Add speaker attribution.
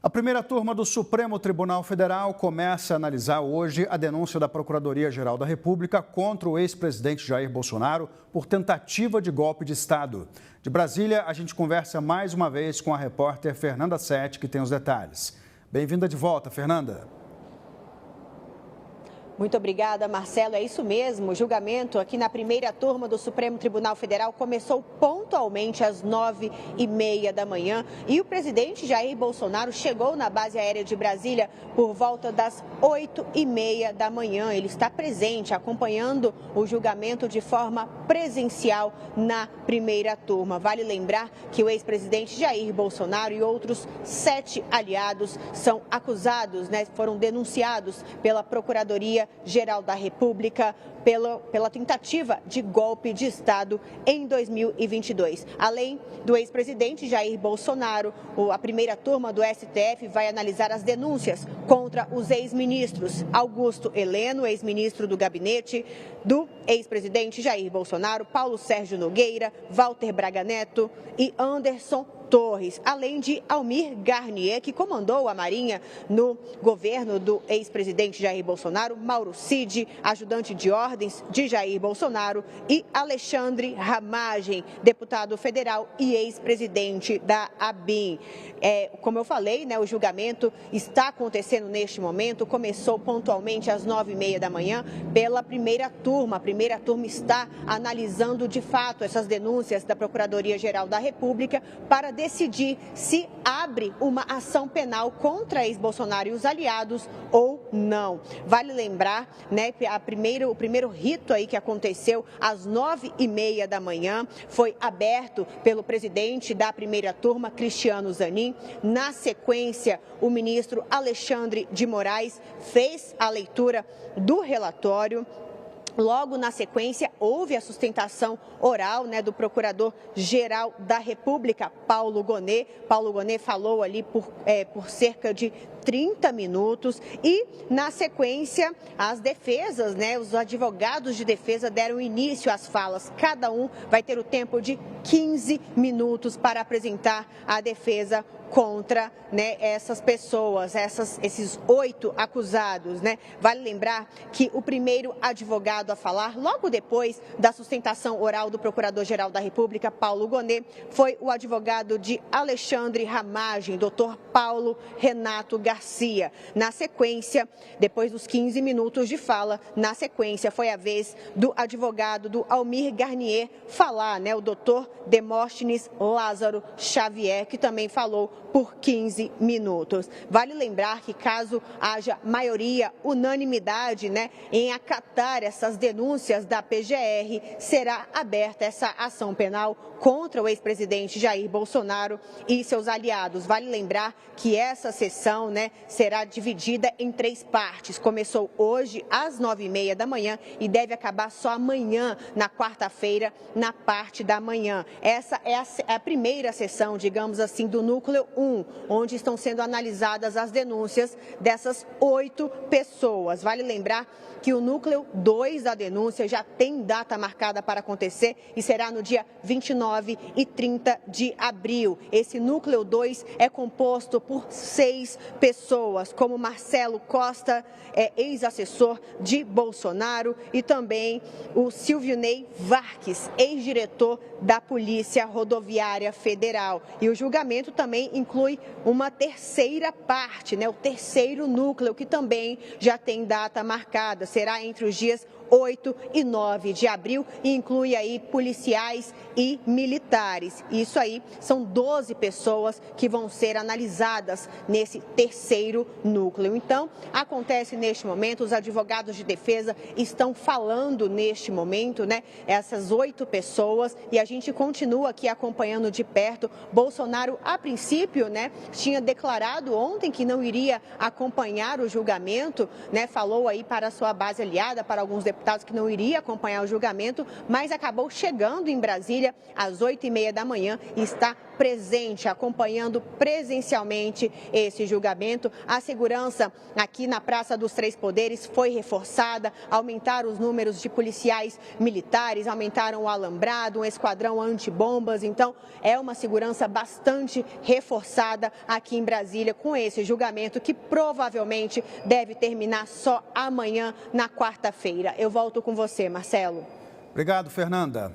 Speaker 1: A primeira turma do Supremo Tribunal Federal começa a analisar hoje a denúncia da Procuradoria-Geral da República contra o ex-presidente Jair Bolsonaro por tentativa de golpe de Estado. De Brasília, a gente conversa mais uma vez com a repórter Fernanda Sete, que tem os detalhes. Bem-vinda de volta, Fernanda.
Speaker 2: Muito obrigada, Marcelo. É isso mesmo. O julgamento aqui na primeira turma do Supremo Tribunal Federal começou pontualmente às 9h30 da manhã e o presidente Jair Bolsonaro chegou na base aérea de Brasília por volta das 8h30 da manhã. Ele está presente, acompanhando o julgamento de forma presencial na primeira turma. Vale lembrar que o ex-presidente Jair Bolsonaro e outros 7 aliados são acusados, foram denunciados pela Procuradoria-Geral da República pela tentativa de golpe de Estado em 2022. Além do ex-presidente Jair Bolsonaro, a primeira turma do STF vai analisar as denúncias contra os ex-ministros Augusto Heleno, ex-ministro do gabinete do ex-presidente Jair Bolsonaro, Paulo Sérgio Nogueira, Walter Braga Neto e Anderson Torres, além de Almir Garnier, que comandou a Marinha no governo do ex-presidente Jair Bolsonaro, Mauro Cid, ajudante de ordens de Jair Bolsonaro, e Alexandre Ramagem, deputado federal e ex-presidente da ABIN. Como eu falei, o julgamento está acontecendo neste momento, começou pontualmente às 9h30 da manhã pela primeira turma. A primeira turma está analisando de fato essas denúncias da Procuradoria-Geral da República para decidir se abre uma ação penal contra ex-Bolsonaro e os aliados ou não. Vale lembrar, que o primeiro rito aí que aconteceu às 9h30 da manhã foi aberto pelo presidente da primeira turma, Cristiano Zanin. Na sequência, o ministro Alexandre de Moraes fez a leitura do relatório. Logo na sequência, houve a sustentação oral do Procurador-Geral da República, Paulo Gonet. Paulo Gonet falou ali por cerca de 30 minutos e, na sequência, as defesas, os advogados de defesa deram início às falas. Cada um vai ter o tempo de 15 minutos para apresentar a defesa contra essas pessoas, esses 8 acusados. Vale lembrar que o primeiro advogado a falar, logo depois da sustentação oral do Procurador-Geral da República, Paulo Gonet, foi o advogado de Alexandre Ramagem, doutor Paulo Renato Garcia. Na sequência, depois dos 15 minutos de fala, na sequência foi a vez do advogado do Almir Garnier falar, o doutor Demóstenes Lázaro Xavier, que também falou por 15 minutos. Vale lembrar que caso haja maioria, unanimidade, em acatar essas denúncias da PGR, será aberta essa ação penal contra o ex-presidente Jair Bolsonaro e seus aliados. Vale lembrar que essa sessão, será dividida em 3 partes. Começou hoje às 9h30 da manhã e deve acabar só amanhã, na quarta-feira, na parte da manhã. Essa é a primeira sessão, digamos assim, do núcleo 1, onde estão sendo analisadas as denúncias dessas 8 pessoas. Vale lembrar que o núcleo 2 da denúncia já tem data marcada para acontecer e será no dia 29 e 30 de abril. Esse núcleo 2 é composto por 6 pessoas, como Marcelo Costa, ex-assessor de Bolsonaro, e também o Silvinei Varques, ex-diretor da Polícia Rodoviária Federal. E o julgamento também inclui uma terceira parte, o terceiro núcleo, que também já tem data marcada. Será entre os dias 8 e 9 de abril e inclui aí policiais e militares. Isso aí são 12 pessoas que vão ser analisadas nesse terceiro núcleo. Então, acontece neste momento, os advogados de defesa estão falando neste momento, essas 8 pessoas, e a gente continua aqui acompanhando de perto. Bolsonaro, a princípio, tinha declarado ontem que não iria acompanhar o julgamento, falou aí para a sua base aliada, para alguns deputados, que não iria acompanhar o julgamento, mas acabou chegando em Brasília às 8h30 da manhã e está presente, acompanhando presencialmente esse julgamento. A segurança aqui na Praça dos Três Poderes foi reforçada, aumentaram os números de policiais militares, aumentaram o alambrado, um esquadrão antibombas. Então, é uma segurança bastante reforçada aqui em Brasília com esse julgamento que provavelmente deve terminar só amanhã, na quarta-feira. Eu volto com você, Marcelo.
Speaker 1: Obrigado, Fernanda.